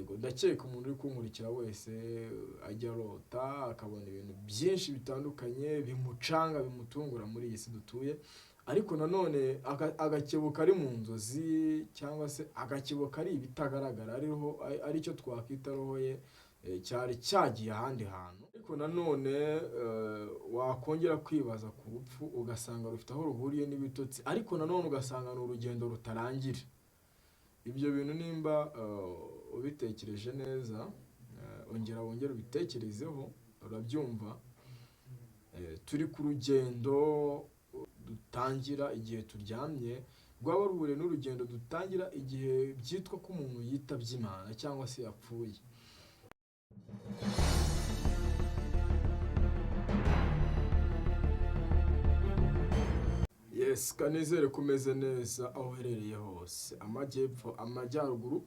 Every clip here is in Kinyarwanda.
yego ndakeka umuntu uri kunkurikira wese ajya arota akabona ibintu byinshi bitandukanye bimucanga bimutungura muri iyi si dutuye, ariko nanone agakebo kari mu nzozi cyangwa se agakebo kari ibitagaragara aricyo twakwita roho ye cyari cyagiye ahandi hantu. Ariko nanone wakongera kwibaza ku rupfu ugasanga rufite aho ruhuriye n'ibitotsi, ariko nanone ugasanga ni urugendo rutarangira. Ibyo bintu nimba ubitekereje neza, wongera ubitekerezeho, urabyumva. Turi ku rugendo dutangira igihe turyamye, rwaba ruhure n'urugendo dutangira igihe byitwa ko umuntu yitabye Imana cyangwa se yapfuye. Yes, kanizere kumeze neza aho uherereye hose, amajyepfo, amajyaruguru,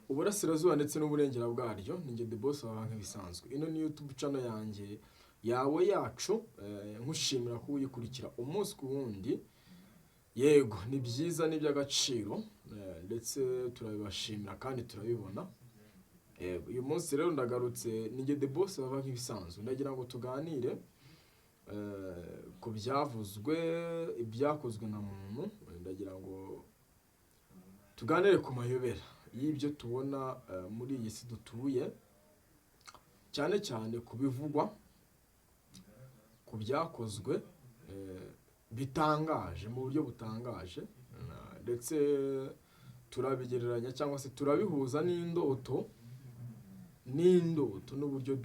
uburasirazuba ndetse n'uburengera bwaryo. Ni The Boss wawe nk'ibisanzwe. Ino ni YouTube channel yanjye yacu, nkushimira ko uyikurikira umunsi ku wundi. Yego, ni byiza n'iby'agaciro, ndetse turabibashimira kandi turabibona. Uyu munsi rero ndagarutse, ni The Boss wawe nk'ibisanzwe. Ndagira ngo tuganire ku byavuzwe, ibyakozwe na muntu. Ndagira ngo tuganire ku mayobera y'ibyo tubona muri iyi si dutuye, cyane cyane ku bivugwa, ku byakozwe bitangaje, mu buryo butangaje, ndetse turabigereranya cyangwa se turabihuza n'indoto n'uburyo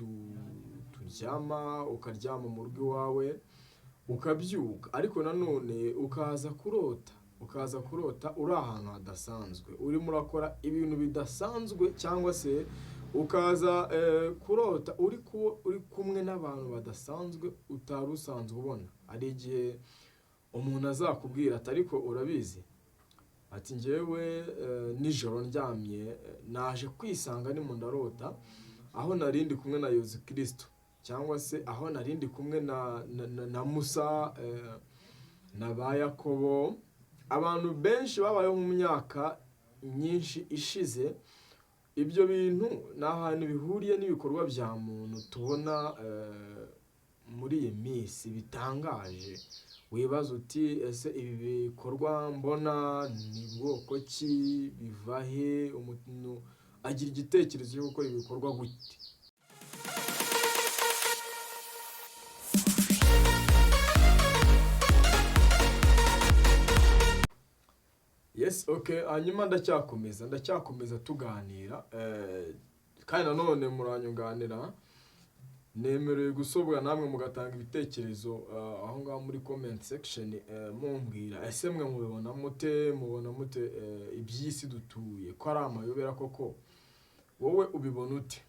turyama, ukaryama mu rugo iwawe ukabyuka, ariko nanone ukaza kurota uri ahantu hadasanzwe, urimo urakora ibintu bidasanzwe, cyangwa se ukaza kurota uri kumwe n'abantu badasanzwe utari usanzwe ubona. Ari igihe umuntu azakubwira ati ariko urabizi, ati njyewe nijoro ndyamye naje kwisanga ndimo ndarota aho narindi kumwe na Yesu Kristo, cyangwa se aho narindi kumwe na Musa, na ba Yakobo. Abantu benshi babayeho mu myaka myinshi ishize. Ibyo bintu ni ahantu bihuriye n'ibikorwa bya muntu tubona muri iyi minsi bitangaje. Wibaza uti ese ibi bikorwa mbona ni bwoko ki, biva he, umuntu agira igitekerezo cyo gukora ibikorwa gute? Yes, okay, hanyuma ndacyakomeza tuganira, kandi nanone muranyunganira, nemerewe gusobwa namwe mugatanga ibitekerezo aho ngaho muri comment section, mumbwira ese mwe mubibona mute iby'isi dutuye ko ari amayobera koko, wowe ubibona ute?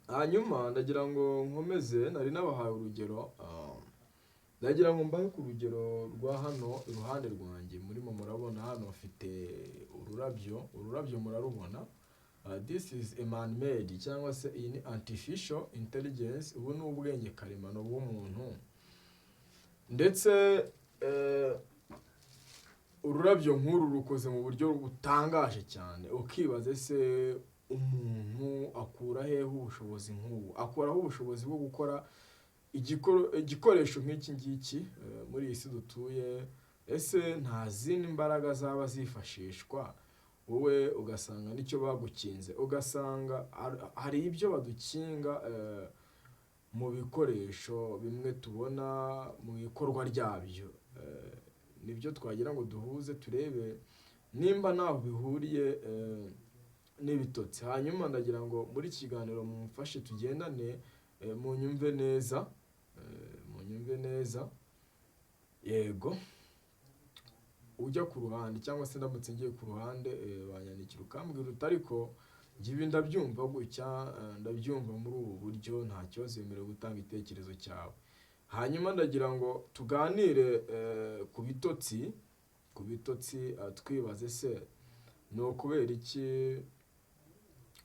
Hanyuma ndagira ngo nkomeze, nari nabahaye urugero, ndagira ngo mbahe ku rugero rwa hano iruhande rwanjye. Murimo murabona hano afite ururabyo murarubona. This is a man made, cyangwa se iyi ni artificial intelligence. Ubu ni ubwenge karemano bw'umuntu, ndetse ururabyo nk'uru rukoze mu buryo butangaje cyane. Ukibaza ese umuntu akura hehe ubushobozi nk'ubu? Akuraho ubushobozi bwo gukora igikoresho nk'iki ngiki muri iyi si dutuye? Ese nta zindi mbaraga zaba zifashishwa? Wowe ugasanga nicyo bagukinze, ugasanga hari ibyo badukinga mu bikoresho bimwe tubona mu ikorwa ryabyo. Nibyo twagira ngo duhuze turebe nimba naho bihuriye n'ibitotsi. Hanyuma ndagira ngo muri kiganiro mumfashe tugendane, munyumve neza. Yego, ujya ku ruhande cyangwa se ndamutse ngiye ku ruhande, banyandikira ukambwira uti ariko ngibi ndabyumva gutya, ndabyumva muri ubu buryo, nta kibazo, wemerewe gutanga itekerezo cyawe. Hanyuma ndagira ngo tuganire ku bitotsi, twibaze se ni ukubera iki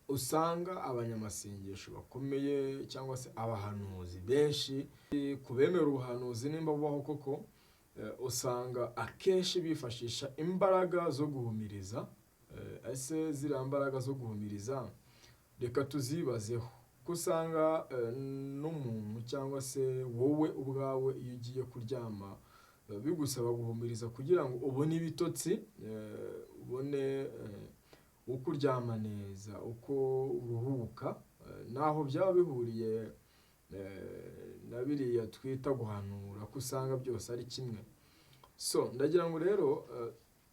usanga abanyamasengesho bakomeye cyangwa se abahanuzi benshi, kubemera ubuhanuzi nimba bubaho koko, usanga akenshi bifashisha imbaraga zo guhumiriza. Ese ziriya mbaraga zo guhumiriza reka tuzibazeho ko usanga n'umuntu cyangwa se wowe ubwawe iyo ugiye kuryama bigusaba guhumiriza kugira ngo ubone ibitotsi, ubone uko uryama neza, uko uruhuka, naho byaba bihuriye na biriya twita guhanura, ko usanga byose ari kimwe. So ndagira ngo rero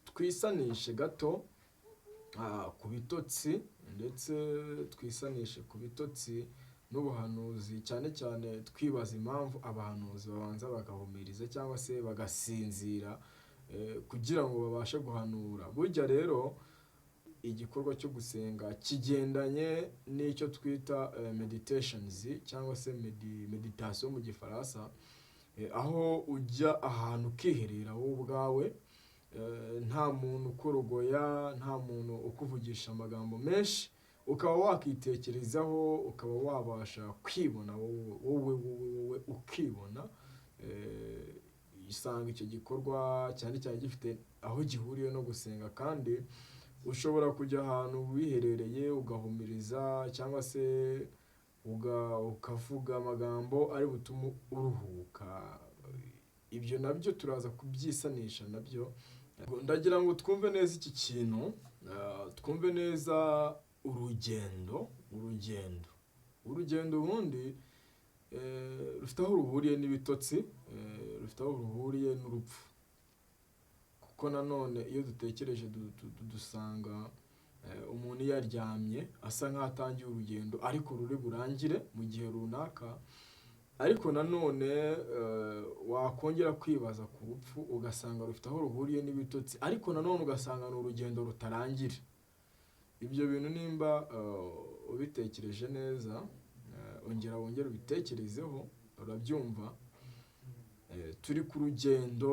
twisanishe gato ku bitotsi, ndetse twisanishe ku bitotsi n'ubuhanuzi, cyane cyane twibaza impamvu abahanuzi babanza bagahumiriza cyangwa se bagasinzira kugira ngo babashe guhanura. Burya rero igikorwa cyo gusenga kigendanye n'icyo twita meditations cyangwa se meditation mu gifaransa, aho ujya ahantu ukiherera wowe ubwawe, nta muntu ukurogoya, nta muntu ukuvugisha amagambo menshi, ukaba wakitekerezaho, ukaba wabasha kwibona wowe ukibona. Isanga icyo gikorwa cyane cyane gifite aho gihuriye no gusenga, kandi ushobora kujya ahantu wiherereye ugahumiriza cyangwa se ukavuga amagambo ari butume uruhuka. Ibyo nabyo turaza kubyisanisha nabyo. Ndagira ngo twumve neza iki kintu, twumve neza urugendo ubundi rufite aho ruhuriye n'ibitotsi, rufite aho ruhuriye n'urupfu. Kuko nanone iyo dutekereje dusanga umuntu yaryamye asa nk'aho atangiye urugendo ariko ruri burangire mu gihe runaka, ariko nanone wakongera kwibaza ku rupfu ugasanga rufite aho ruhuriye n'ibitotsi, ariko nanone ugasanga ni urugendo rutarangira. Ibyo bintu nimba ubitekereje neza, wongere ubitekerezeho, urabyumva. Turi ku rugendo,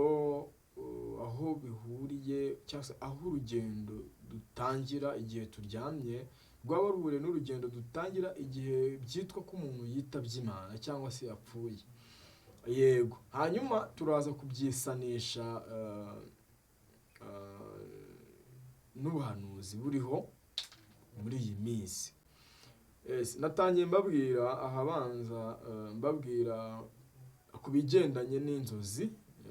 aho bihuriye cyangwa se aho urugendo dutangira igihe turyamye rwaba ruhuriye n'urugendo dutangira igihe byitwa ko umuntu yitabye Imana cyangwa se yapfuye. Yego, hanyuma turaza kubyisanisha n'ubuhanuzi buriho muri iyi minsi. Natangiye mbabwira ahabanza, mbabwira ku bigendanye n'inzozi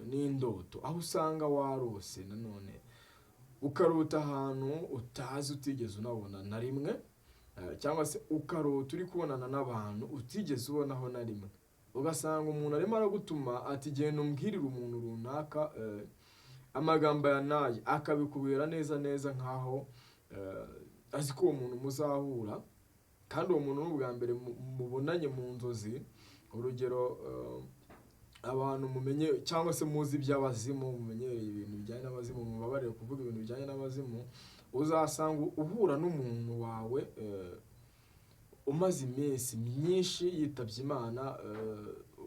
n'indoto, aho usanga warose nanone ukarota ahantu utazi, utigeze unabona na rimwe, cyangwa se ukarota uri kubonana n'abantu utigeze ubonaho na rimwe. Ugasanga umuntu arimo aragutuma ati genda umbwirire umuntu runaka amagambo aya n'aya, akabikubwira neza nkaho azi ko uwo muntu muzahura, kandi uwo muntu n'ubwa mbere mubonanye mu nzozi. Urugero, abantu mumenye cyangwa se muzi iby'abazimu, mumenyereye ibintu bijyanye n'abazimu, mubabarire kuvuga ibintu bijyanye n'abazimu, uzasanga uhura n'umuntu wawe umaze iminsi myinshi yitabye Imana,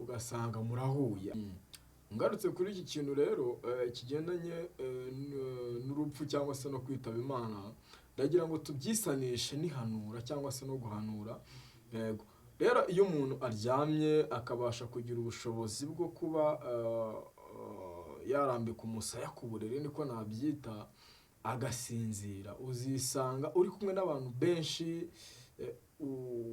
ugasanga murahuye. Ngarutse kuri iki kintu rero kigendanye n'urupfu cyangwa se no kwitaba Imana, ndagira ngo tubyisanishe n'ihanura cyangwa se no guhanura. Yego, rero iyo umuntu aryamye akabasha kugira ubushobozi bwo kuba yarambika umusaya ku buriri, niko nabyita, agasinzira, uzisanga uri kumwe n'abantu benshi,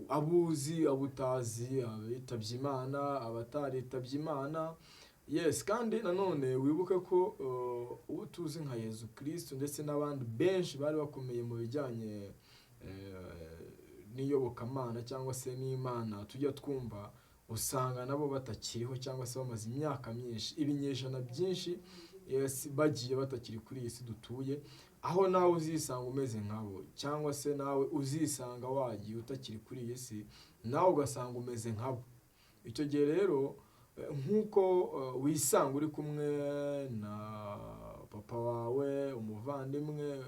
abuzi, abutazi, abitabye Imana, abataritabye Imana. Yes, kandi nanone wibuke ko uwo tuzi nka Yezu Kristo ndetse n'abandi benshi bari bakomeye mu bijyanye n'iyobokamana cyangwa se n'Imana tujya twumva, usanga nabo batakiriho cyangwa se bamaze imyaka myinshi, ibinyejana byinshi bagiye batakiri kuri iyi si dutuye. Aho nawe uzisanga umeze nkabo, cyangwa se nawe uzisanga wagiye utakiri kuri iyi si, nawe ugasanga umeze nkabo. Icyo gihe rero nk'uko wisanga uri kumwe na papa wawe, umuvandimwe,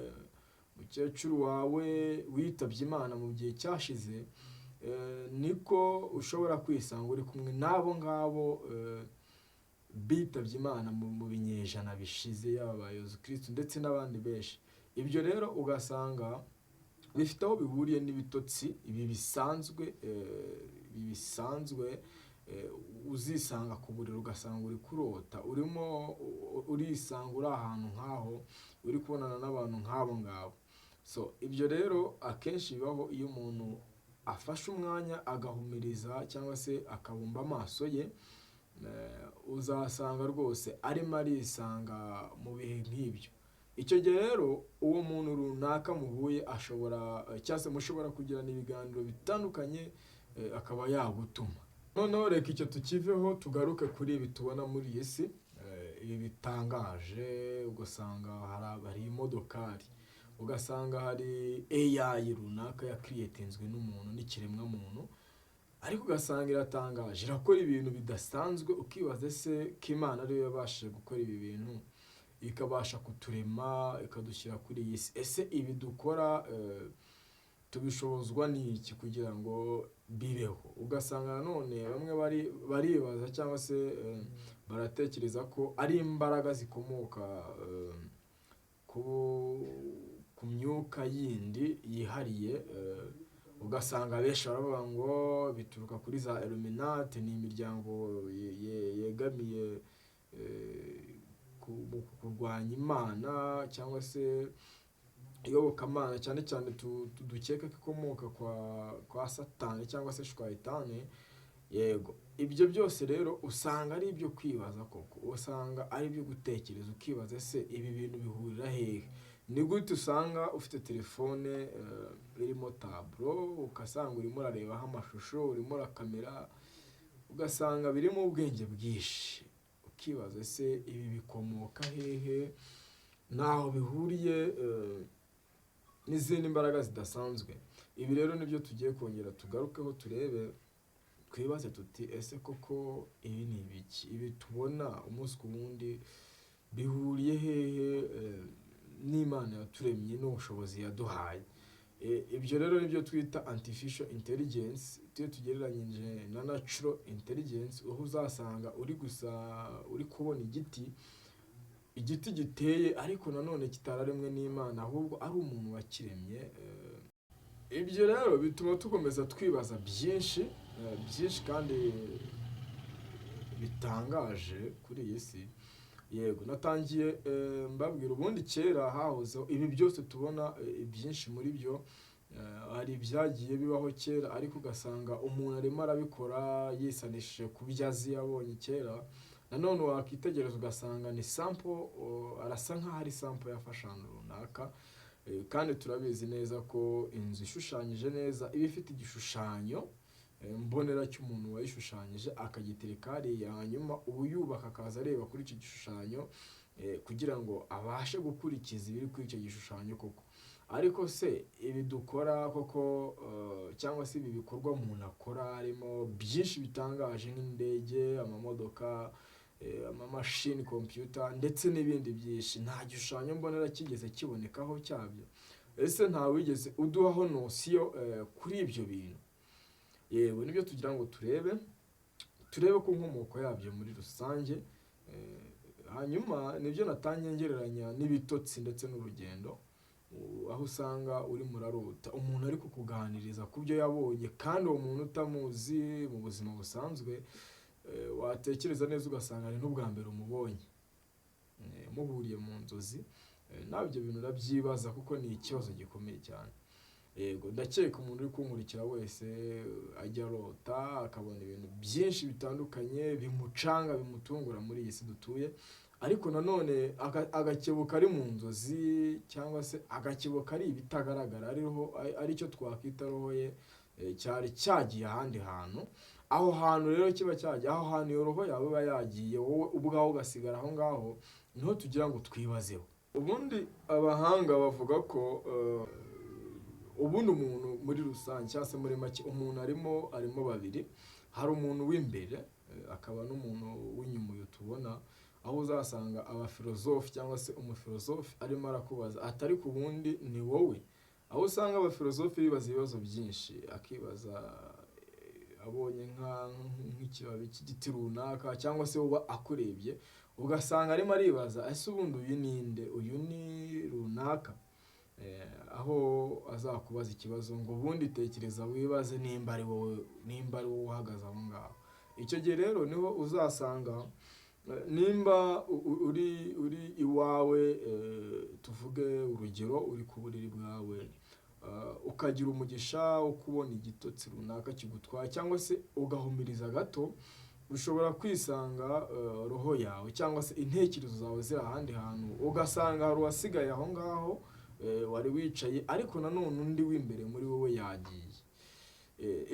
umukecuru wawe witabye Imana mu gihe cyashize, niko ushobora kwisanga uri kumwe n'abo ngabo bitabye Imana mu binyejana bishize, yaba Yezu Kristo ndetse n'abandi benshi. Ibyo rero ugasanga bifite aho bihuriye n'ibitotsi ibi bisanzwe, uzisanga ku buriri ugasanga uri kurota, urisanga uri ahantu nk'aho uri kubonana n'abantu nk'abo ngabo. So ibyo rero akenshi bibaho iyo umuntu afashe umwanya agahumiriza cyangwa se akabumba amaso ye, uzasanga rwose arimo arisanga mu bihe nk'ibyo. Icyo gihe rero uwo muntu runaka muhuye ashobora cyangwa se mushobora kugirana ibiganiro bitandukanye, akaba yagutuma. Noneho reka icyo tukiveho tugaruke kuri ibi tubona muri iyi si, ibi bitangaje. Ugasanga hari imodokari, ugasanga hari AI runaka yakiriyetinzwe n'umuntu n'ikiremwa muntu, ariko ugasanga iratangaje, irakora ibintu bidasanzwe, ukibaza ese ko Imana ariyo yabashije gukora ibi bintu ikabasha kuturema ikadushyira kuri iyi si, ese ibi dukora tubishobozwa n'iki kugira ngo bibeho? Ugasanga nanone bamwe baribaza cyangwa se baratekereza ko ari imbaraga zikomoka ku myuka yindi yihariye. Ugasanga benshi baravuga ngo bituruka kuri za Illuminati, ni imiryango yegamiye kurwanya Imana cyangwa se iyobokamana, cyane cyane dukeka ko ikomoka kwa Satani cyangwa se Shwayitani. Yego, ibyo byose rero usanga ari ibyo kwibaza koko, usanga ari ibyo gutekereza, ukibaza ese ibi bintu bihurira hehe? Ni gute usanga ufite telefone irimo taburo, ugasanga urimo urarebaho amashusho, urimo urakamera, ugasanga birimo ubwenge bwinshi, ukibaza ese ibi bikomoka hehe? Ntaho bihuriye n'izindi mbaraga zidasanzwe. Ibi rero nibyo tugiye kongera tugarukeho turebe, twibaze tuti ese koko ibi ni ibiki? Ibi tubona umunsi ku wundi bihuriye hehe n'Imana yaturemye n'ubushobozi yaduhaye? Ibyo rero nibyo twita artificial intelligence, tugereranyije na natural intelligence. Aho uzasanga uri kubona igiti giteye ariko nanone kitararemwe n'Imana, ahubwo ari umuntu wakiremye. Ibyo rero bituma tukomeza twibaza byinshi kandi bitangaje kuri iyi si. Yego, natangiye mbabwira ubundi kera hahozeho ibi byose tubona, byinshi muri byo hari ibyagiye bibaho kera, ariko ugasanga umuntu arimo arabikora yisanishije ku byo azi yabonye kera. Nanone wakitegereza ugasanga ni sample, arasa nk'aho ari sample yafashe ahantu runaka. Kandi turabizi neza ko inzu ishushanyije neza iba ifite igishushanyo mbonera cy'umuntu wayishushanyije, akagitereka hariya, hanyuma uyubaka akaza areba kuri icyo gishushanyo kugira ngo abashe gukurikiza ibiri kuri icyo gishushanyo koko. Ariko se ibi dukora koko, cyangwa se ibi bikorwa umuntu akora, harimo byinshi bitangaje nk'indege, amamodoka, amamashini, computer ndetse n'ibindi byinshi, nta gishushanyo mbonera kigeze kibonekaho cyabyo. Ese nta wigeze uduhaho nosiyo kuri ibyo bintu? Yewe, nibyo tugira ngo turebe ku nkomoko yabyo muri rusange. Hanyuma nibyo natangiye ngereranya n'ibitotsi ndetse n'urugendo, aho usanga uri murarota umuntu ari kukuganiriza ku byo yabonye, kandi uwo muntu utamuzi mu buzima busanzwe. Watekereza neza ugasanga ari n'ubwa mbere umubonye, muhuriye mu nzozi. Nawe ibyo bintu urabyibaza kuko ni ikibazo gikomeye cyane. Yego, ndakeka umuntu uri kunkurikira wese ajya arota akabona ibintu byinshi bitandukanye bimucanga, bimutungura muri iyi si dutuye, ariko nanone agakebuka ari mu nzozi, cyangwa se agakebuka ari ibitagaragara, ari cyo twakwita roho ye cyari cyagiye ahandi hantu. Aho hantu rero kiba cyagiye, aho hantu iyo roho yawe iba yagiye, wowe ubwawe ugasigara aho ngaho, niho tugira ngo twibazeho. Ubundi abahanga bavuga ko ubundi umuntu muri rusange cyangwa se muri make, umuntu arimo babiri. Hari umuntu w'imbere, akaba n'umuntu w'inyuma uyu tubona, aho uzasanga abafilozofi cyangwa se umufilozofi arimo arakubaza atari ku bundi ni wowe. Aho usanga abafilozofi bibaza ibibazo byinshi, akibaza abonye nk'ikibabi cy'igiti runaka, cyangwa se uba akurebye ugasanga arimo aribaza ese ubundi uyu ninde, uyu ni runaka. Aho azakubaza ikibazo ngo ubundi tekereza wibaze nimba ari wowe uhagaze aho ngaho. Icyo gihe rero niho uzasanga nimba uri iwawe, tuvuge urugero uri ku buriri bwawe, ukagira umugisha wo kubona igitotsi runaka kigutwaye cyangwa se ugahumiriza gato, ushobora kwisanga roho yawe cyangwa se intekerezo zawe ziri ahandi hantu, ugasanga hari uwasigaye aho ngaho wari wicaye, ariko nanone undi w'imbere muri wowe yagiye.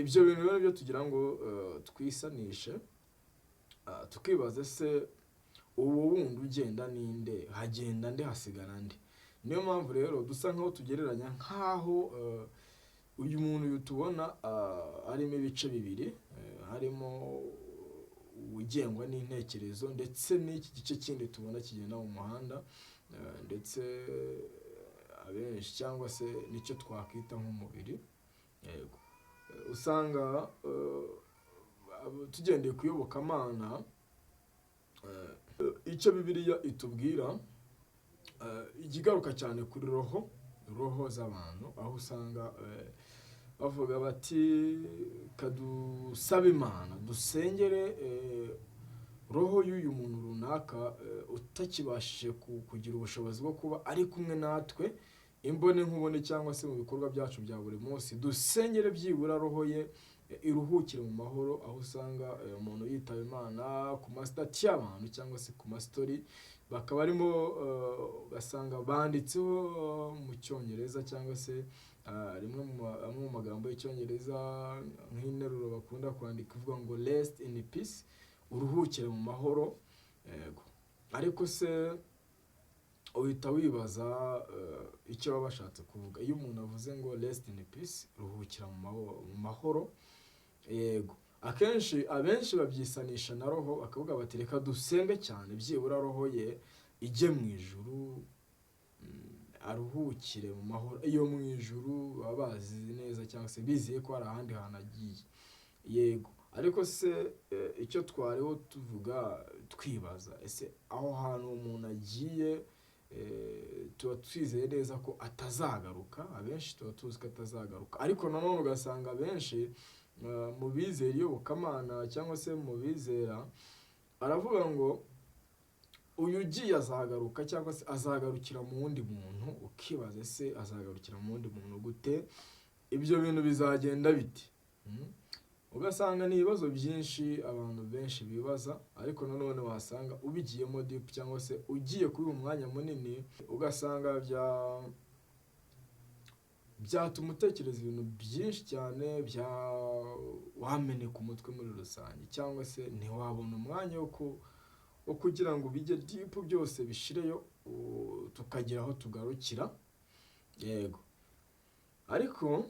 Ibyo bintu rero byo tugira ngo twisanishe, tukibaza se uwo wundi ugenda ninde, hagenda nde, hasigara nde? Niyo mpamvu rero dusa nkaho tugereranya nkaho uyu muntu tubona harimo ibice bibiri, harimo ugengwa n'intekerezo ndetse n'iki gice kindi tubona kigenda mu muhanda, ndetse abenshi cyangwa se nicyo twakwita nk'umubiri. Yego, usanga tugendeye kuyobokamana, icyo Bibiliya itubwira ikigaruka cyane kuri roho z'abantu, aho usanga bavuga bati kadusabe Imana dusengere roho y'uyu muntu runaka utakibashije kugira ubushobozi bwo kuba ari kumwe natwe imbone nkubone cyangwa se mu bikorwa byacu bya buri munsi, dusengere byibura roho ye iruhukire mu mahoro. Aho usanga umuntu yitaba Imana ku masitati y'abantu cyangwa se ku mastori, bakaba barimo basanga banditseho mu cyongereza cyangwa se rimwe mu magambo y'icyongereza nk'interuro bakunda kwandika ivuga ngo rest in peace, uruhukire mu mahoro. Yego, ariko se uhita wibaza icyo baba bashatse kuvuga iyo umuntu avuze ngo rest in peace, ruhukira mu mahoro. Yego, abenshi babyisanisha na roho, bakavuga bati reka dusenge cyane byibura roho ye ijye mu ijuru, aruhukire mu mahoro. Iyo mu ijuru baba bazi neza cyangwa se bizeye ko hari ahandi hantu agiye. Yego, ariko se icyo twariho tuvuga twibaza, ese aho hantu umuntu agiye tuba twizeye neza ko atazagaruka? Abenshi tuba tuzi ko atazagaruka, ariko nanone ugasanga abenshi mu bizera iyobokamana cyangwa se mu bizera aravuga ngo uyu ugiye azagaruka cyangwa se azagarukira mu wundi muntu. Ukibaza se azagarukira mu wundi muntu gute? Ibyo bintu bizagenda biti? Ugasanga ni ibibazo byinshi abantu benshi bibaza, ariko nanone wasanga ubigiyemo deep cyangwa se ugiye kuri umwanya munini, ugasanga byatuma utekereza ibintu byinshi cyane, wameneka umutwe muri rusange, cyangwa se ntiwabona umwanya wo kugira ngo bijye deep byose bishireyo tukagira aho tugarukira. Yego, ariko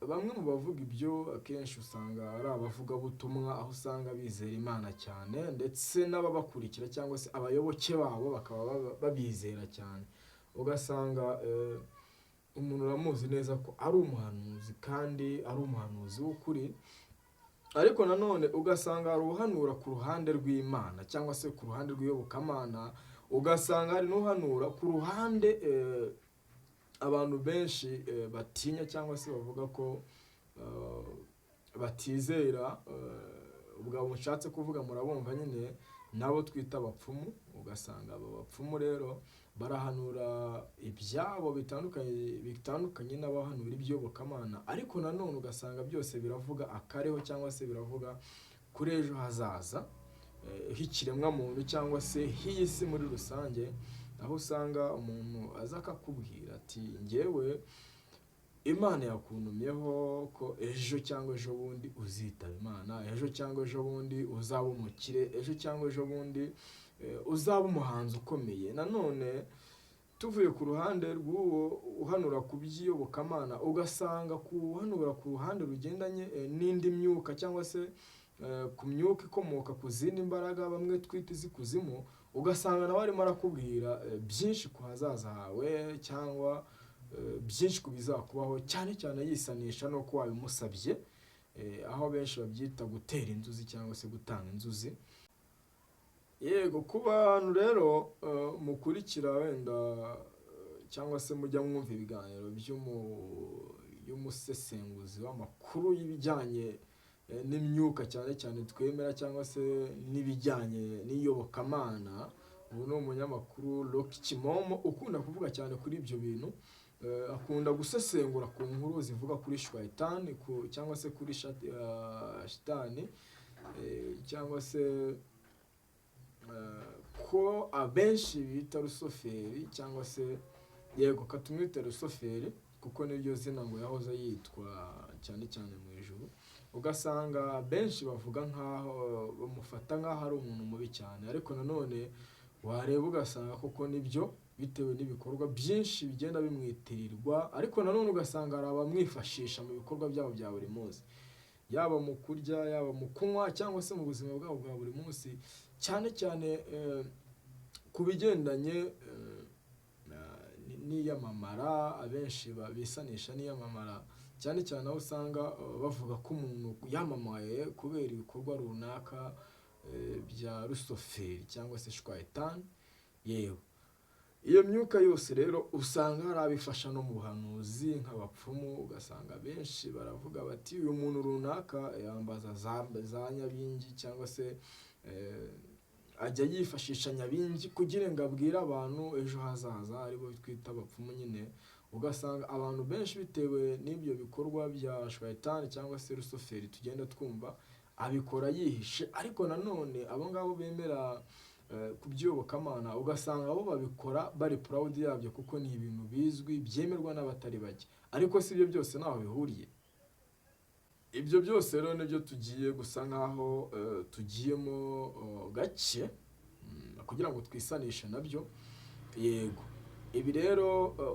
bamwe mu bavuga ibyo akenshi usanga ari abavugabutumwa, aho usanga bizera Imana cyane ndetse n'ababakurikira cyangwa se abayoboke babo bakaba babizera cyane. Ugasanga umuntu uramuzi neza ko ari umuhanuzi kandi ari umuhanuzi w'ukuri, ariko nanone ugasanga hari uhanura ku ruhande rw'Imana cyangwa se ku ruhande rw'iyobokamana, ugasanga hari n'uhanura ku ruhande abantu benshi batinya cyangwa se bavuga ko batizera. Ubwo mushatse kuvuga murabumva nyine, nabo twita abapfumu. Ugasanga abo bapfumu rero barahanura ibyabo bitandukanye n'abahanura iby'iyobokamana, ariko nanone ugasanga byose biravuga akareho cyangwa se biravuga kuri ejo hazaza h'ikiremwa muntu cyangwa se h'iyi si muri rusange. Aho usanga umuntu aza akakubwira ati njyewe Imana yakuntumyeho ko ejo cyangwa ejo bundi uzitaba Imana, ejo cyangwa ejo bundi uzaba umukire, ejo cyangwa ejo bundi uzaba umuhanzi ukomeye. Nanone tuvuye ku ruhande rw'uwo uhanura ku by'iyobokamana, ugasanga kuhanura ku ruhande rugendanye n'indi myuka cyangwa se ku myuka ikomoka ku zindi mbaraga bamwe twita iz'ikuzimu, ugasanga nawe arimo arakubwira byinshi ku hazaza hawe cyangwa byinshi ku bizakubaho, cyane cyane yisanisha no ko wabimusabye, aho benshi babyita gutera inzuzi cyangwa se gutanga inzuzi. Yego, ku bantu rero mukurikira wenda cyangwa se mujya mwumva ibiganiro by'umusesenguzi w'amakuru y'ibijyanye n'imyuka cyane cyane twemera cyangwa se n'ibijyanye n'iyobokamana, ubu ni umunyamakuru Rock Kimomo ukunda kuvuga cyane kuri ibyo bintu. akunda gusesengura ku nkuru zivuga kuri shwayitani cyangwa se kuri shitani, cyangwa se ko abenshi bita rusoferi, cyangwa se yego katumwita rusoferi kuko niryo zina ngo yahoze yitwa cyane cyane mu ijuru. Ugasanga benshi bavuga nkaho bamufata nkaho ari umuntu mubi cyane, ariko nanone wareba ugasanga koko nibyo, bitewe n'ibikorwa byinshi bigenda bimwitirirwa, ariko nanone ugasanga hari abamwifashisha mu bikorwa byabo bya buri munsi, yaba mu kurya, yaba mu kunywa, cyangwa se mu buzima bwabo bwa buri munsi, cyane cyane ku bigendanye n'iyamamara. Abenshi bisanisha n'iyamamara, cyane cyane aho usanga bavuga ko umuntu yamamaye kubera ibikorwa runaka bya rusoferi cyangwa se shwayitani. Yewe iyo myuka yose rero usanga hari abifasha no mu buhanuzi nk'abapfumu. Ugasanga benshi baravuga bati uyu muntu runaka yambaza za nyabingi, cyangwa se ajya yifashisha nyabingi kugira ngo abwire abantu ejo hazaza, aribo twita abapfumu nyine. Ugasanga abantu benshi bitewe n'ibyo bikorwa bya shwayitani cyangwa se rusoferi tugenda twumva, abikora yihishe. Ariko nanone abo ngabo bemera kubyobokamana, ugasanga abo babikora bari proud yabyo, kuko ni ibintu bizwi byemerwa n'abatari bake. Ariko si ibyo byose ntaho bihuriye. Ibyo byose rero nibyo tugiye gusa nkaho tugiyemo gake kugira ngo twisanishe nabyo. Yego ibi rero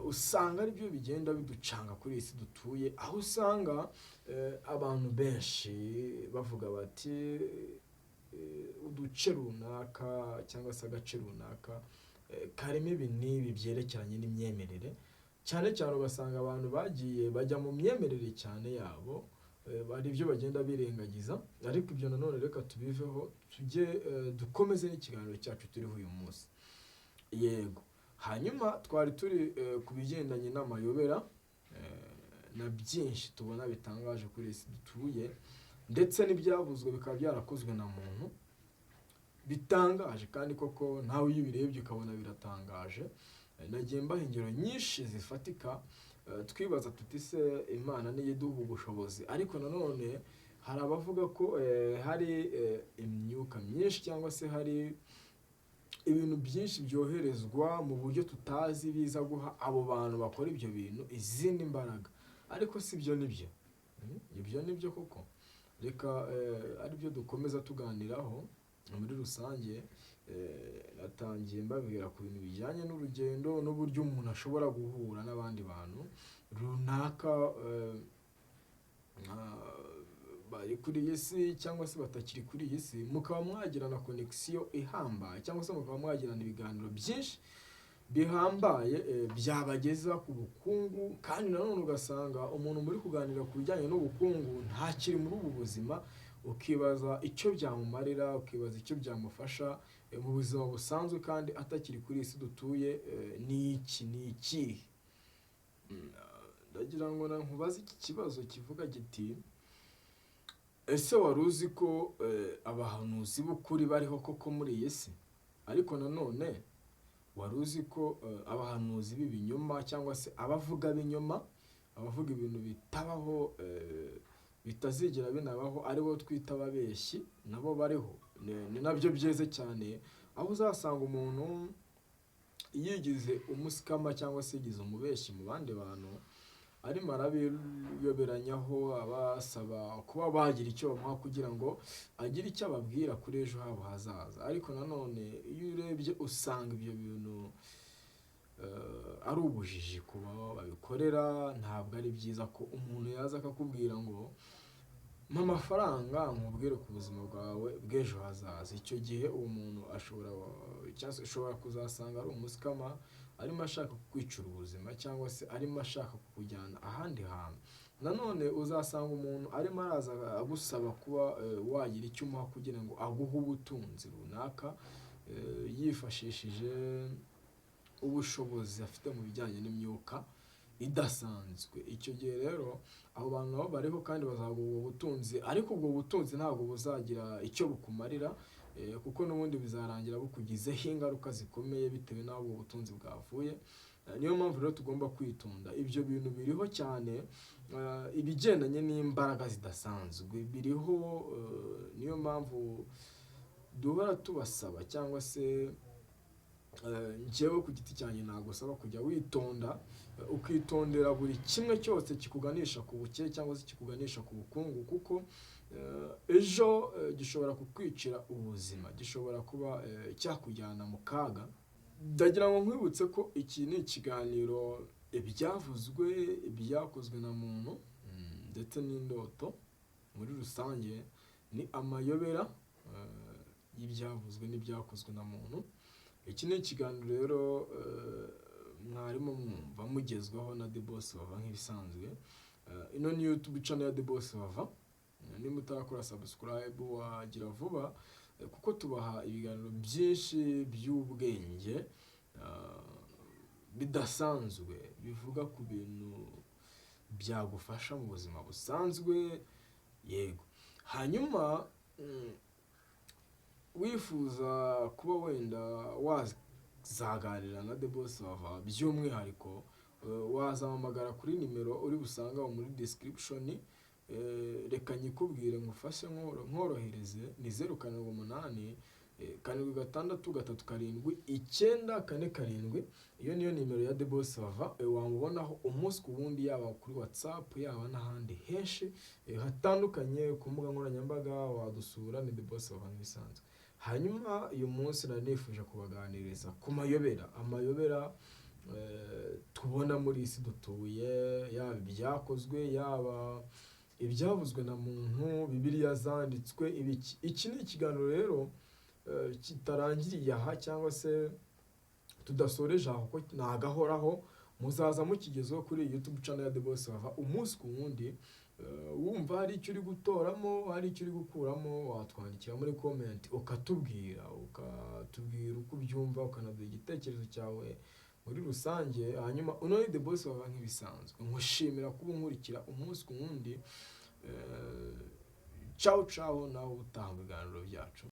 usanga ari byo bigenda biducanga kuri isi dutuye, aho usanga abantu benshi bavuga bati uduce runaka cyangwa se agace runaka karimo ibi n'ibi byerekeranye n'imyemerere. Cyane cyane ugasanga abantu bagiye bajya mu myemerere cyane yabo, hari ibyo bagenda birengagiza. Ariko ibyo nanone reka tubiveho, tujye dukomeze n'ikiganiro cyacu turiho uyu munsi. Yego hanyuma twari turi ku bigendanye n'amayobera na byinshi tubona bitangaje kuri isi dutuye, ndetse n'ibyavuzwe bikaba byarakozwe na muntu bitangaje, kandi koko nawe iyo ubirebye ukabona biratangaje. Nagiye mbaha ingero nyinshi zifatika, twibaza tuti se Imana niyo iduha ubushobozi. Ariko nanone hari abavuga ko hari imyuka myinshi, cyangwa se hari ibintu byinshi byoherezwa mu buryo tutazi biza guha abo bantu bakora ibyo bintu izindi mbaraga. Ariko si byo nibyo, ibyo nibyo koko. Reka aribyo dukomeza tuganiraho muri rusange. Natangiye mbabwira ku bintu bijyanye n'urugendo n'uburyo umuntu ashobora guhura n'abandi bantu runaka bari kuri iyi si cyangwa se batakiri kuri iyi si, mukaba mwagirana connection ihambaye, cyangwa se mukaba mwagirana ibiganiro byinshi bihambaye byabageza ku bukungu. Kandi nanone ugasanga umuntu muri kuganira ku bijyanye n'ubukungu ntakiri muri ubu buzima, ukibaza icyo byamumarira, ukibaza icyo byamufasha mu buzima busanzwe, kandi atakiri kuri isi dutuye. Ni iki ndagira ngo nkubaze iki kibazo kivuga giti, ese wari uzi ko abahanuzi b'ukuri bariho koko muri iyi si? Ariko nanone wari uzi ko abahanuzi b'ibinyoma, cyangwa se abavuga b'inyoma, abavuga ibintu bitabaho, bitazigera binabaho, aribo twita ababeshyi, nabo bariho? Ni nabyo byeze cyane, aho uzasanga umuntu yigize umusikama cyangwa se yigize umubeshyi mu bandi bantu, arimo arabiyoberanyaho, abasaba kuba bagira icyo bamuha kugira ngo agire icyo ababwira kuri ejo habo hazaza. Ariko nanone iyo urebye usanga ibyo bintu ari ubujiji kuba babikorera. Ntabwo ari byiza ko umuntu yaza akakubwira ngo mpa amafaranga nkubwire ku buzima bwawe bw'ejo hazaza. Icyo gihe uwo muntu ashobora kuzasanga ari umusikama, arimo ashaka kukwicira ubuzima, cyangwa se arimo ashaka kukujyana ahandi hantu. Nanone uzasanga umuntu arimo araza agusaba kuba wagira icyo umuha kugira ngo aguhe ubutunzi runaka, yifashishije ubushobozi afite mu bijyanye n'imyuka idasanzwe. Icyo gihe rero abo bantu nabo bariho kandi bazaguha ubwo butunzi, ariko ubwo butunzi ntabwo buzagira icyo bukumarira, kuko n'ubundi bizarangira bukugizeho ingaruka zikomeye bitewe n'aho ubwo butunzi bwavuye. Niyo mpamvu rero tugomba kwitonda. Ibyo bintu biriho cyane, ibigendanye n'imbaraga zidasanzwe biriho. Niyo mpamvu duhora tubasaba, cyangwa se njyewe ku giti cyanjye nagusaba kujya witonda, ukitondera buri kimwe cyose kikuganisha ku bukene cyangwa se kikuganisha ku bukungu, kuko ejo gishobora kukwicira ubuzima, gishobora kuba cyakujyana mu kaga. Ndagira ngo nkwibutse ko iki ni ikiganiro ibyavuzwe, ibyakozwe na muntu ndetse n'indoto muri rusange ni amayobera y'ibyavuzwe n'ibyakozwe na muntu. Iki ni ikiganiro rero mwarimo mwumva mugezwaho na The Boss Vava nk'ibisanzwe. Ino ni YouTube channel ya The Boss Vava. Niba utarakora subscribe wagira vuba, kuko tubaha ibiganiro byinshi by'ubwenge bidasanzwe bivuga ku bintu byagufasha mu buzima busanzwe. Yego, hanyuma wifuza kuba wenda wazaganira na The Boss Vava by'umwihariko, wazahamagara kuri nimero uri busanga muri description. Reka nyikubwire ngufashe nkorohereze, ni 078 763 iyo niyo nimero ya The Boss Vava. Wamubonaho umunsi ku wundi, yaba kuri WhatsApp yaba n'ahandi henshi hatandukanye ku mbuga nkoranyambaga. Wadusura, ni The Boss Vava nk'ibisanzwe. Hanyuma uyu munsi nanifuje kubaganiriza ku amayobera tubona muri isi dutuye, yaba ibyakozwe yaba ibyavuzwe na muntu, Bibiliya zanditswe ibiki. Iki ni ikiganiro rero kitarangiriye aha, cyangwa se tudasoreje aho, ko nagahoraho. Muzaza mukigezeho kuri YouTube channel ya The Boss Vava umunsi ku wundi. Wumva hari icyo uri gutoramo, hari icyo uri gukuramo, watwandikira muri comment ukatubwira uko ubyumva, ukanaduha igitekerezo cyawe muri rusange. Hanyuma uno ni The Boss Vava nk'ibisanzwe, nkushimira kuba unkurikira umunsi ku wundi. Ciao ciao, nawe utaha mu biganiro byacu.